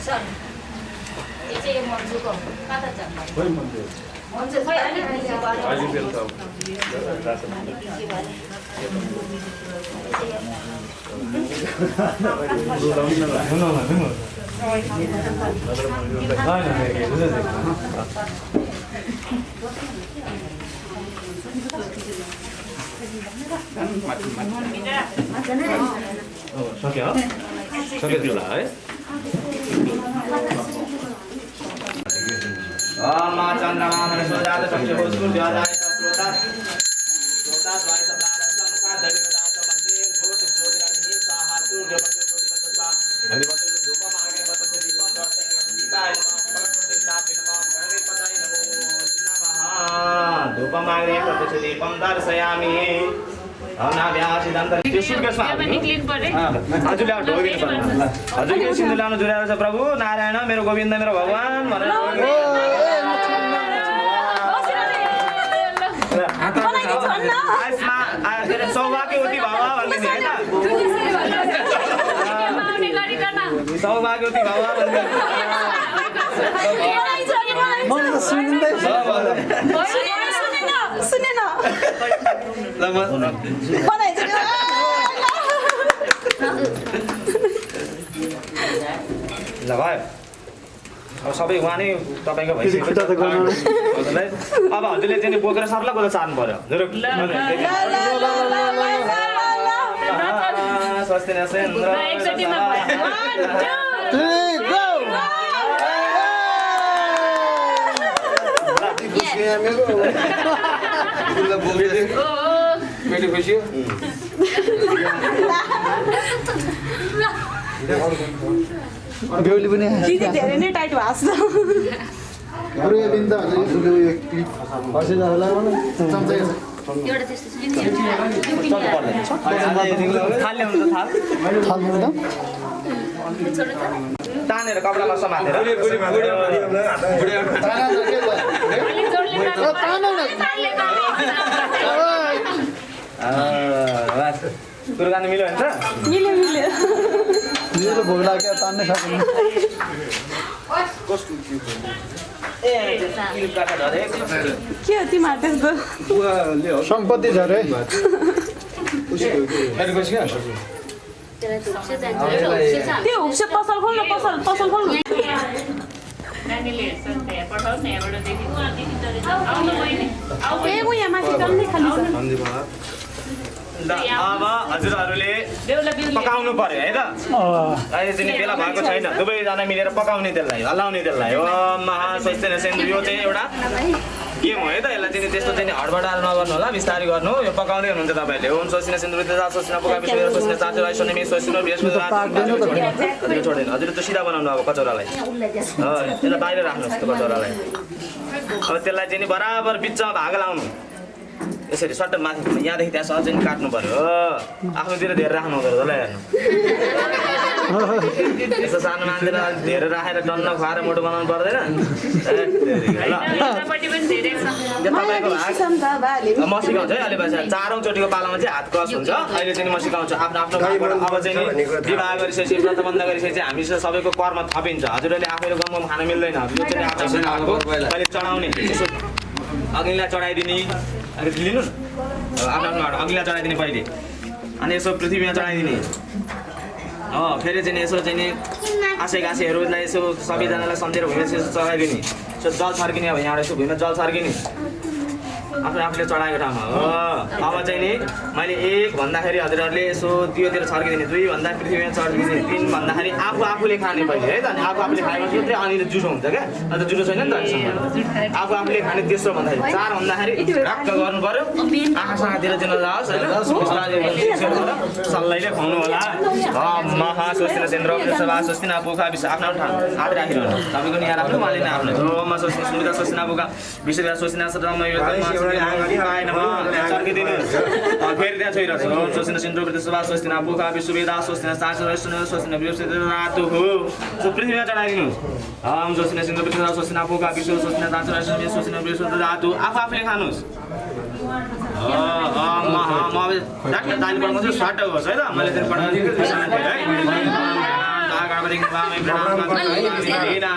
सक्यो सक्यो है मा चन्द्रमा सुजात चक्षुः सूर्योदय श्रोता श्रोता स्वायत प्राणस्तम का देवी पदार्थ मध्ये ज्योति ज्योतिरग्नि स्वाहा सूर्यवतु ज्योतिवतस्वा हरिवतु धूपम आगे वतसे दीपम दर्शय दीपाय नमः परमदेवताय नमः गणपतये नमो नमः धूपम आगे वतसे दीपम दर्शयामि हजुरले हजुरले सिन्दुर लाउनु जुरेको छ प्रभु नारायण मेरो गोविन्द मेरो भगवान भनेर सौभाग्यवती बाबा भन्ने नि होइन सौभाग्यवती बाबा भन्ने ल भयो अब सबै उहाँ नै तपाईँको भइसक्यो अब हजुरले चाहिँ बोकेर सर्ला बोकेर चार्नु पर्यो स्वस्ति नसेन्द्र मेरी खुशी हो बेहुली पनि दिदी धेरै नै टाइट भएको छ अरु यो बिन्दा हजुर यो क्लिप फसेन होला भने चम्चा एउटा त्यस्तो छ नि थाल्ने हुन्छ थाल थाल्नु त तानेर कपडामा समातेर कुराकानी मिल्यो हुन्छ मिल्यो मेरो भोग लाग्यो तान्नै सकिन्न के हो तिमीहरू त्यसको सम्पत्ति छ रे त्यो हुक्से पसल खोल्नु पसल खोल्नु ए उ यहाँ माथि डल्लै खाली छ अब हजुरहरूले पकाउनु पर्यो है त अहिले चाहिँ बेला भएको छैन दुवैजना मिलेर पकाउने त्यसलाई हल्लाउने त्यसलाई ओ महास्वस्ति नसेन्द्र यो चाहिँ एउटा गेम हो है त यसलाई चाहिँ त्यस्तो चाहिँ हडबडाल नगर्नु होला बिस्तारै गर्नु यो पकाउँदै हुनुहुन्छ तपाईँले ओम स्वस्ति नसेन्द्र स्वस्ति पोका विश्व स्वस्ति चाचो राई सोने स्वस्ति बृहस्पति छोडेन हजुर त सिधा बनाउनु अब कचौरालाई त्यसलाई बाहिर राख्नुहोस् त्यो कचौरालाई अब त्यसलाई चाहिँ बराबर बिचमा भाग लाउनु यसरी सट्ट माथि यहाँदेखि त्यहाँ सहज चाहिँ काट्नु पर्यो आफ्नोतिर धेरै राख्नु हुँदो रहेछ हेर्नु यसो सानो मान्छे धेरै राखेर डन्न खुवाएर मोटो बनाउनु पर्दैन म सिकाउँछु है अहिले बसेर 4औं चोटिको पालामा चाहिँ हात क्रस हुन्छ अहिले चाहिँ म सिकाउँछु आफ्नो आफ्नो घरबाट अब चाहिँ विवाह गरिसकेपछि व्रतबन्ध गरिसकेपछि हामी सबैको कर्म थपिन्छ हजुरहरूले आफैले गमगम खान मिल्दैन यो चाहिँ आफ्नो अहिले चढाउने यसो अग्निलाई चढाइदिने अनि लिनु आफ्नो आफ्नो अग्निलाई चढाइदिने पहिले अनि यसो पृथ्वीमा चढाइदिने फेरि चाहिँ यसो चाहिँ आसे गासेहरूलाई यसो सबैजनालाई सम्झेर भुइँमा यसो चढाइदिने यसो जल छर्किने अब यहाँबाट यसो भुइँमा जल छर्किने आफूले चढाएको ठाउँमा हो अब चाहिँ नि मैले 1 भन्दाखेरि हजुरहरूले यसो 2 तिर छर्किदिने 2 भन्दा पृथ्वीमा छर्किदिने 3 भन्दाखेरि आफूले खाने पहिले है त अनि आफूले खाएपछि चाहिँ अनि जुठो हुन्छ क्या अन्त जुठो छैन नि त आफूले खाने तेस्रो भन्दाखेरि 4 भन्दाखेरि ढक्क गर्नु पर्यो आँखासँगातिर चाहिँ नजाओस् होइन सल्लाइले खुवाउनु होला महास्वस्ति नसेन्द्र स्वस्ति पोखा विश्व आफ्नो ठाउँ हात राखिरहनु तपाईँको यहाँ राख्नु मैले नै आफ्नो ओम स्वस्ति सुविधा स्वस्ति पोखा विश्व स्वस्ति चर्किदिनुहोस् फेरि त्यहाँ छोइरहेको छ ओम स्वस्ति नसेन्द्र स्वस्ति पोखा विश्व स्वस्ति स्वस्ति रातो हो सो पृथ्वीमा चढाइदिनुहोस् ओम स्वस्ति नसेन्द्र स्वस्ति पोखा विश्व स्वस्ति स्वस्ति रातो आफूले खानुहोस् म अब डाक्टर दाली पढाउँछु सर्ट होस् है त मैले चाहिँ पढाउँछु गणपति वामे प्रणाम दीनां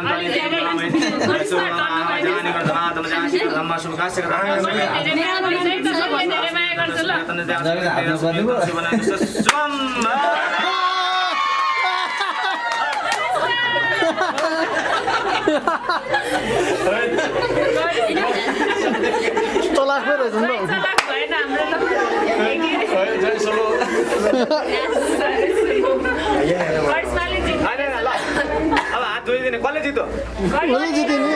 धम्म शुभकास्य तलाखै रहेछ नि अब हात धोइदिने कसले जित्यो मैले जितेँ नि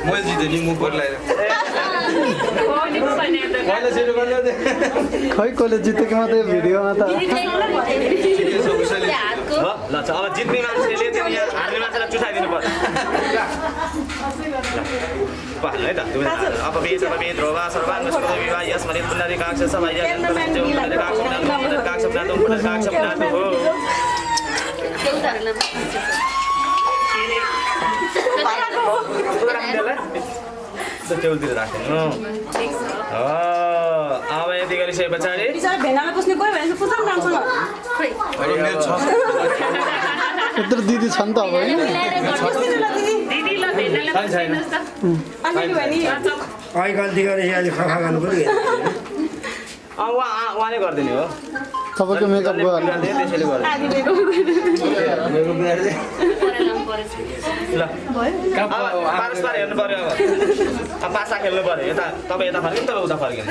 मैले जितेँ नि मुख लगाएर खै कसले जित्यो कि मात्रै भिडियोमा त ल अब जित्ने मान्छेले त्यो यहाँ हार्ने मान्छेलाई चुसाइदिनु पर्छ है त अपवेद ध्रुवा सर्वाङ्ग सुदेवी वा यसमले पुण्डरी काक्ष सबै हो टेबलतिर राख्नु अब यति गरिसके पछाडि भेडामा बस्ने कोही भनेको पुछौँ राम्रोसँग यत्रो दिदी छन् त अब होइन अहिले गल्ती गरेपछि अहिले खखा गर्नु पऱ्यो उहाँले गरिदिने हो तपाईँको मेकअप गयो त्यसैले गर्दा ल पारस्पर हेर्नु पर्यो अब पासा खेल्नु पर्यो यता तपाईँ यता फर्किनु तपाईँ उता फर्किनु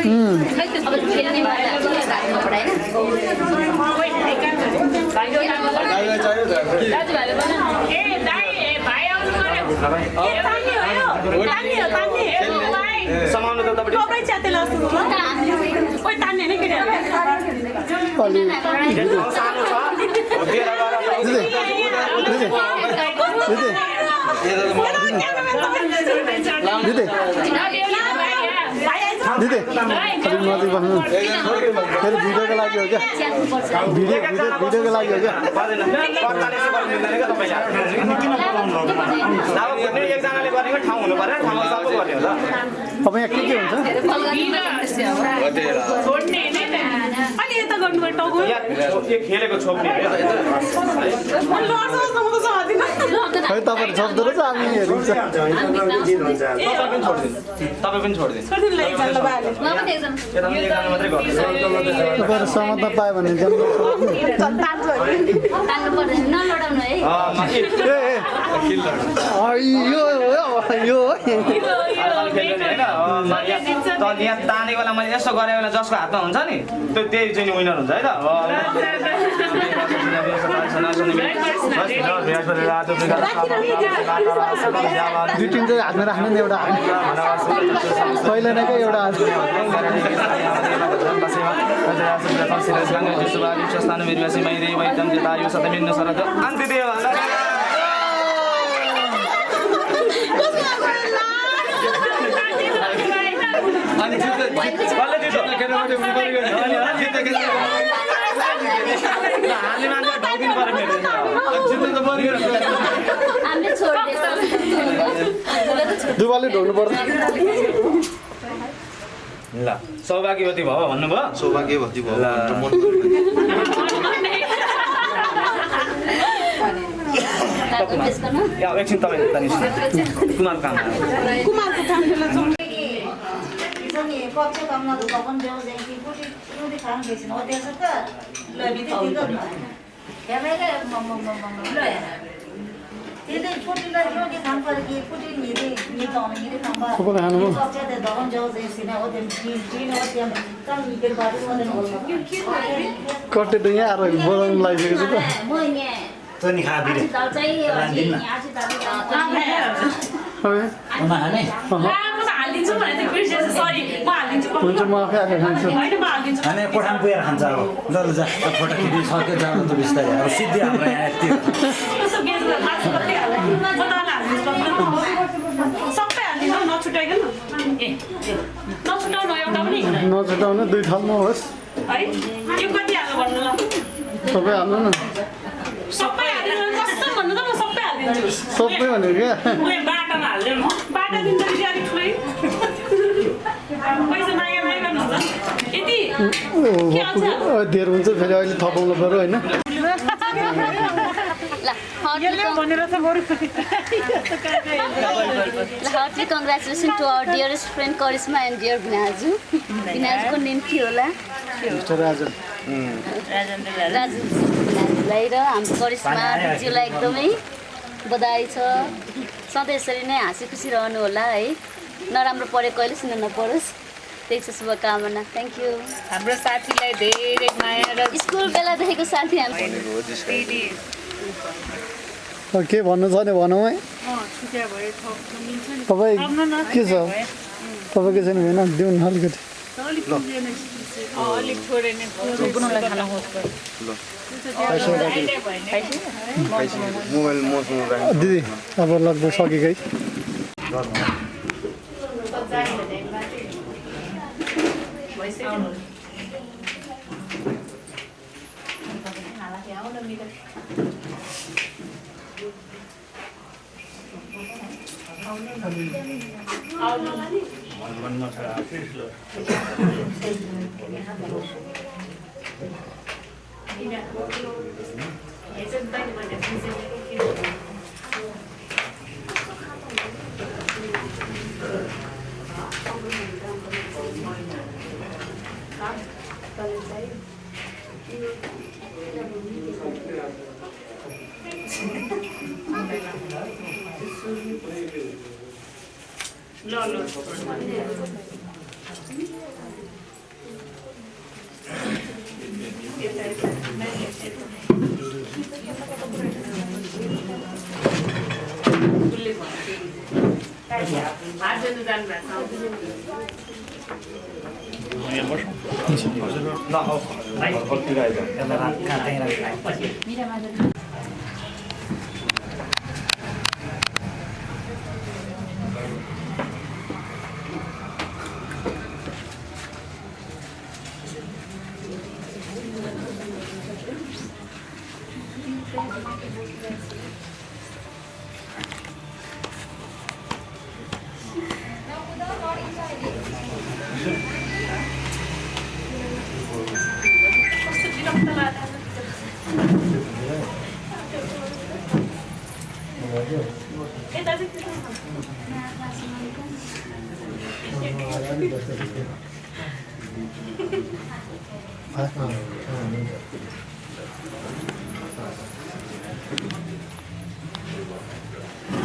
समाउनु त तपाईँ सानो छ दिदी दिदी अलिक नजिक बस्नु फेरि भिडियोको लागि हो क्या भिडियोको लागि हो क्या एकजनाले गरेको ठाउँ हुनु पर्यो ठाउँमा सबै गर्ने हो त अब यहाँ के हुन्छ अनि यता गर्नुपर्छ टाउको खेलेको छोप्ने खै तपाईँहरू छोप्दो रहेछ हामी हेरिन्छ तपाईँ पनि छोडिदिनु एकजना मात्रै गर्नु तपाईँहरू सहमत पायो भने यहाँ तानेको बेला मैले यस्तो गरेको बेला जसको हातमा हुन्छ नि त्यो त्यही चाहिँ विनर हुन्छ है त दुई तिन चाहिँ हातमा राख्नु नि एउटा पहिला नै एउटा हात दुबाले ढोल्नु पर्छ ल सौभाग्यवती भयो भन्नुभयो सौभाग्यवती भयो एकछिन तपाईँ कुमार काम कुमारको कामले पक्ष कामना तो कौन जो जाएगी पूरी काम कैसे ना होते हैं सबका लगी थी तो क्या मैं क्या लो यार ये छोटी लड़कियों के काम पर की पूरी ये काम ये नंबर पक्ष दे कौन जो जैसे ना होते हैं तीन होते हैं कम ये बात होते हैं कटे त यहाँ आएर बोलाउनु लागिसकेको छ त नि खा दिरे हालिदिन्छु भने सरी म हालिदिन्छु हुन्छ म आफै आएर खान्छु होइन म हालिदिन्छु खाने कोठामा पुगेर खान्छ अब ल जा फोटो खिचिसक्यो जानु त बिस्तारै अब सिधै हाम्रो यहाँ यति त्यसो बेच्दा मासु कति हाल्नु म त हालिदिन्छु सबै हालिदिनु नछुटाइकन ए नछुटाउनु एउटा पनि नछुटाउनु दुई ठाउँमा होस् है यो कति हाल्नु भन्नु ल सबै हाल्नु न सबै हालिदिनु कस्तो भन्नु त म सबै हालिदिन्छु सबै भनेको क्या उयो बाटामा हालिदिनु बाटा दिन्छ कि अलिक ठुलै पैसा माया माया गर्नुहुन्छ यति धेर हुन्छ फेरि अहिले थपाउनु पऱ्यो होइन ल heartily congratulations to our dearest friend Karisma and dear Vinaju. Vinaju को नेम के होला? मिस्टर राजन राजु लाई र हाम्रो करिश्मा दिदीलाई एकदमै बधाई छ। सधैँ यसरी नै हाँसी खुसी रहनु होला है। नराम्रो पढे कहिले सुन्न नपरोस्। त्यही छ शुभकामना। Thank you. हाम्रो साथीलाई धेरै माया र स्कुल बेलादेखिको साथी हामी। के भन्नु छ भने भनौँ है। तपाईँ के छ तपाईँको छैन होइन दिउँ न अलिकति। अलिक थोरै नै मोबाइल मसँग राख्नु दिदी अब लगभग सकेकै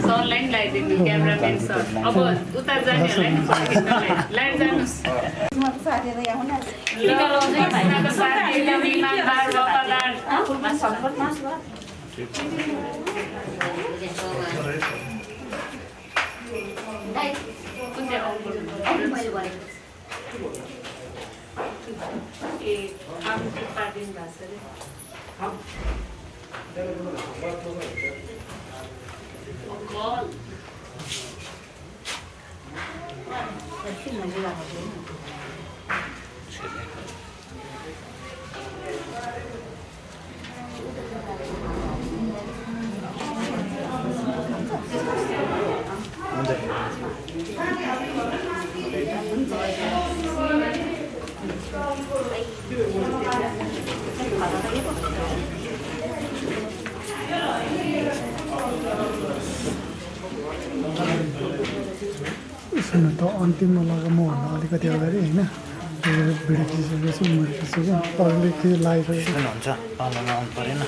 सरलाई नि लगाइदिनु क्यामेराम्यान सर। अब उता जानेहरूलाई नि लाइन जानुहोस्। साथी एकदम इमानदार वफादार। कुन चाहिँ ए आफू पार्टिन भएको सुन्नु त अन्तिममा लगा म भन्दा अलिकति अगाडि होइन भिडियो खिचिसकेको छु मैले खिचेको अरूले के लागिरहेको हुन्छ पालामा आउनु परेन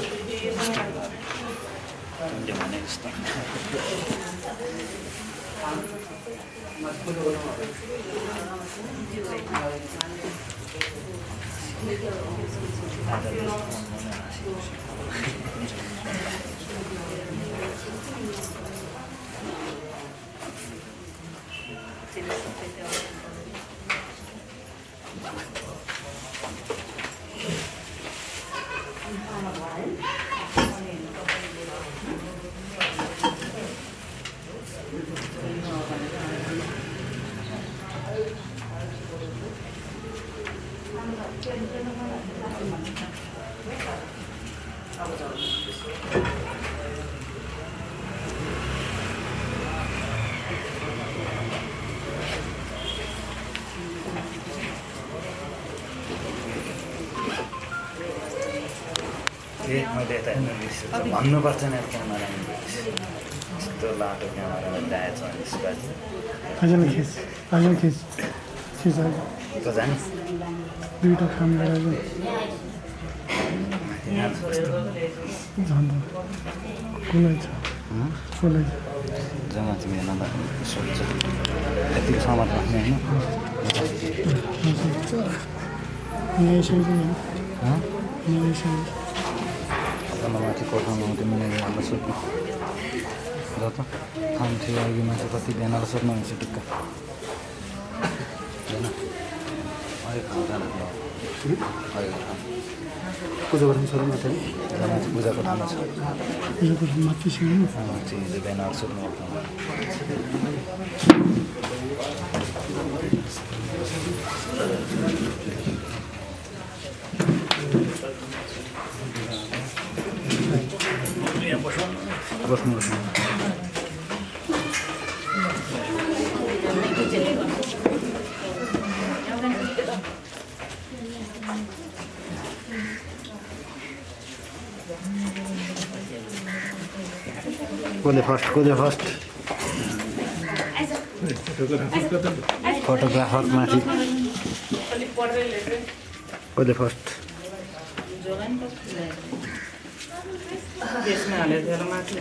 भने जस्तो थिएँ मैले यता हेर्नु बिर्सेछु भन्नुपर्छ नि क्यामेरामा यस्तो लाटो क्यामेरामा ल्याएछ यसपालि अझै खिच त जाने दुईवटा काम गरेर झन् कसलाई छ जग्गा चाहिँ हेर्न सोध्छ यतिको सामान राख्ने होइन माथि कोठामा आउँथ्यो मिलाइदिनु हाम्रो सोध्नु र त खान्थ्यो अघि मान्छे कति बिहान सोध्नु हुन्छ टिक्का होइन अहिले खानु जानु पूजा गर्नु छोड्नु मात्रै माथि पूजाको ठाउँमा छ पूजाको माथि छ माथि हिजो बिहान सोध्नु बस्नु कसले फर्स्ट फोटोग्राफर माथि कसले फर्स्ट त्यसमा हालेर माथि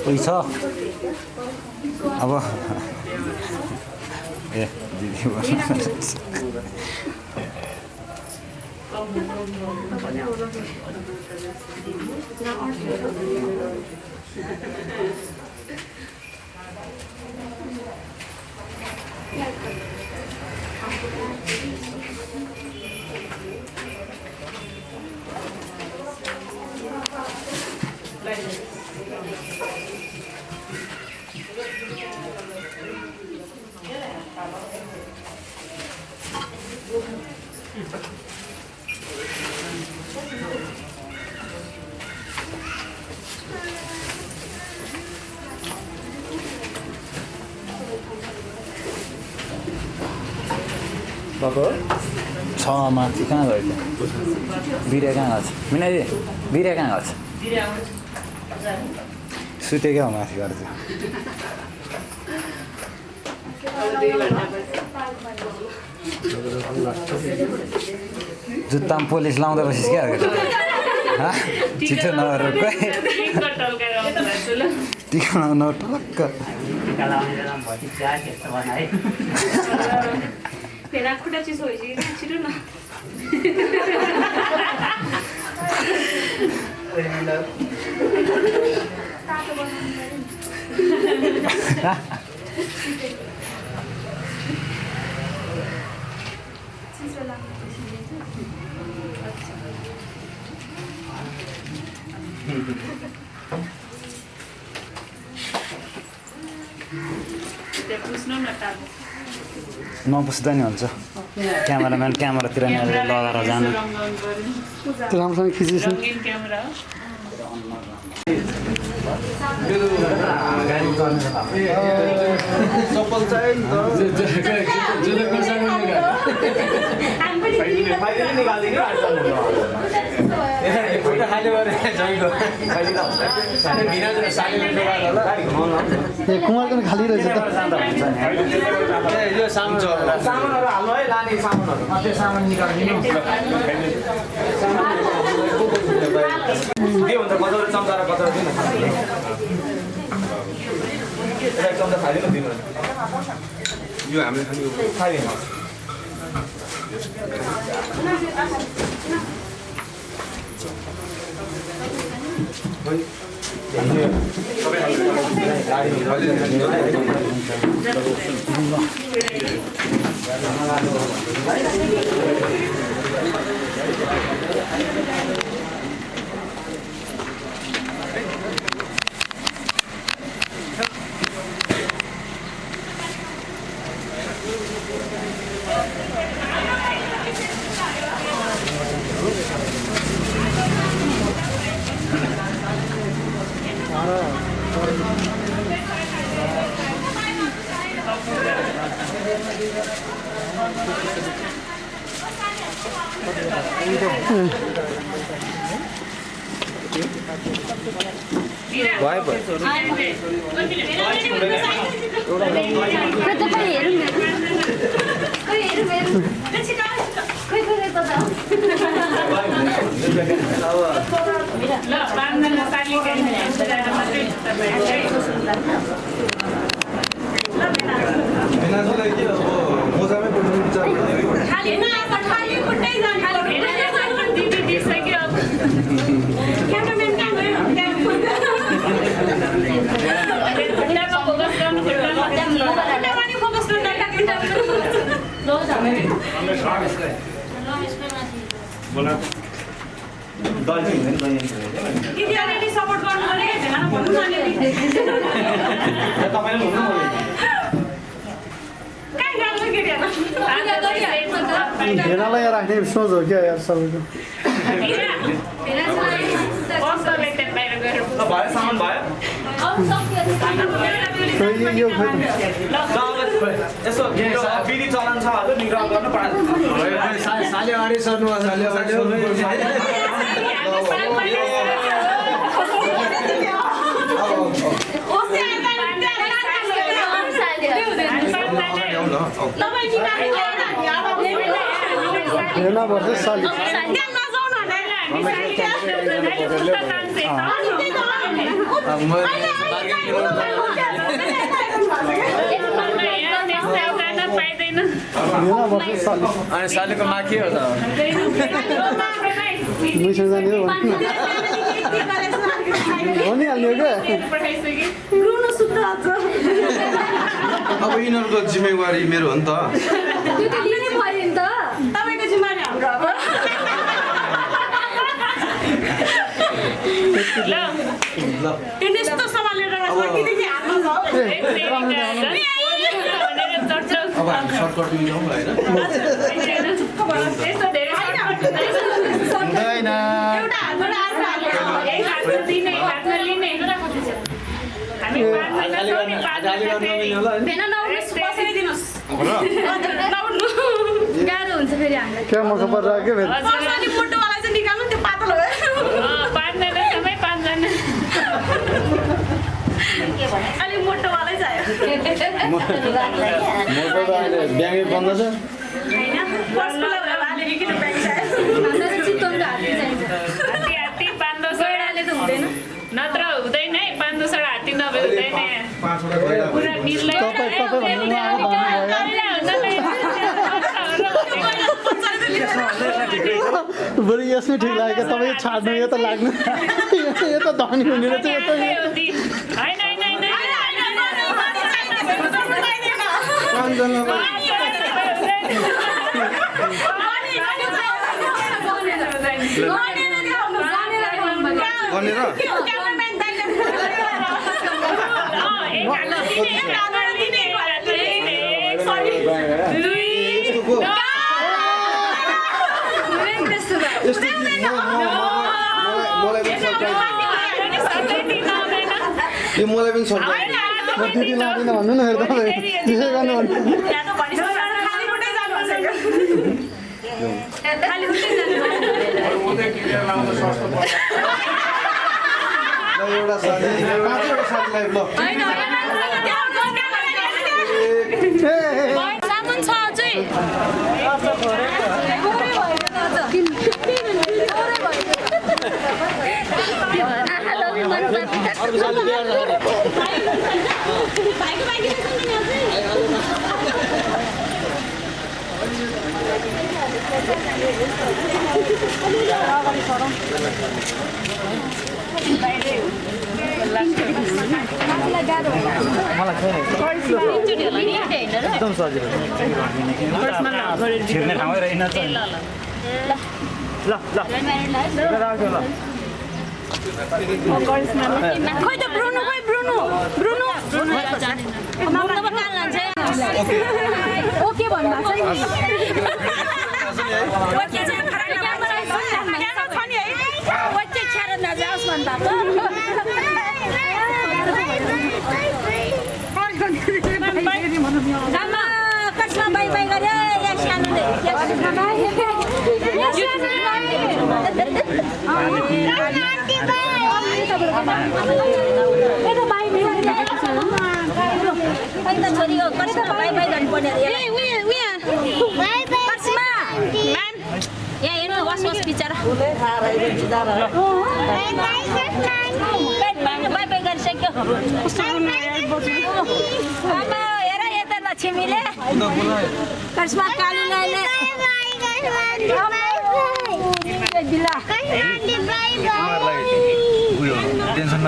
पैसा अब ए दिदी छ माथि कहाँ गयो बिरिया कहाँ गएको छ मिनाजी बिरिया कहाँ गएको छ सुते क्या हो माथि गएर चाहिँ जुत्तामा पोलिस लाउँदा बसिस क्या छिटो नगरेर टिका लाउनु टक्क खुट्टा चिसो भइसक्यो छिटो न नपुस्दा नि हुन्छ क्यामेराम्यान क्यामेरातिर लगाएर जानु त्यो राम्रोसँग खिचिस चप्पल चाहियो कुमारको खाली रहेछ त यो सामानहरू हाल्नु है लाने सामानहरू त्यो सामान निकालिदिनु के हुन्छ कचौरा चम्चा र कचौरा दिनु एक चम्चा खाइदिनु दिनु यो हामीले खाइदिनु भेनालाई राख्ने सोच हो क्या यार सबैको भयो सामान भयो यो खोइ यसो विधि चलन छ हजुर निग्रह गर्नु पर्छ सालेवाडी सर्नु भेना पर्छ साली अनि सालेको माखी हो त मैसँग जाने हो भनिहाल्ने क्या अब यिनीहरूको जिम्मेवारी मेरो हो नि त तपाईँको जिम्मेवारी हाम्रो अब यस्तो सामान लिएर किनकि हातमा अब हामी सर्टकट लिन्छौँ होइन भेना नउठ्नुहोस् बसाइदिनुहोस् क्या मौका पर रहा के फेरि अलिक मोटोवाला चाहिँ निकाल्नु त्यो पातलो पाँचजना समय पाँचजना अलिक मोटोवालै चाहियो मोटो त अहिले ब्याङ्कै बन्द छ हात्ती हात्ती 500 त हुँदैन नत्र हुँदैन है 500 हात्ती नभए हुँदैन पुरा मिल्दैन बरु यसमै ठिक लाग्यो तपाईँ छाड्नु यो त लाग्नु यो त धनी हुने रहेछ यो त यो मलाई पनि सक्छ म त्यति लाँदैन भन्नु न हेर्दा त्यसै गर्नु एउटा साथी 5 वटा साथीलाई ल सामुन छ अझै एकदम सजिलो छिर्ने ठाउँै रहेन त ल राख्यो ल खोइ त ब्रुनो ओके भन्नु बाई बाई गरे छोरीको कसमा बाई बाई गर्नुपर्ने यहाँ हेर्नु वास बिचरा बाई बाई गरिसक्यो हेर यता लक्ष्मीले कसमा कालीले टेन्सन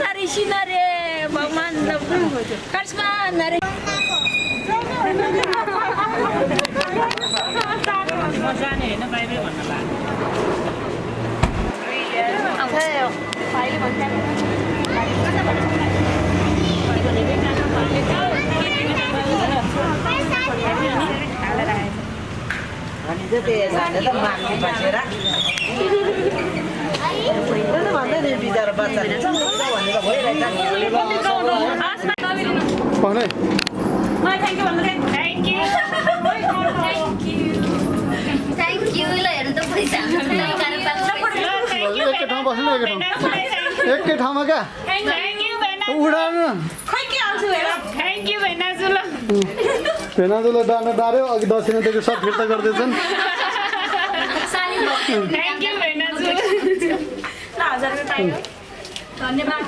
नरिसी नरे भगवान कसमा नरे जाने होइन बाहिर भन्न एकै ठाउँमा क्या उडानु भेनाजुले डाँडा डाँड्यो अघि दक्षिणादेखि सब फिर्ता गर्दैछन् धन्यवाद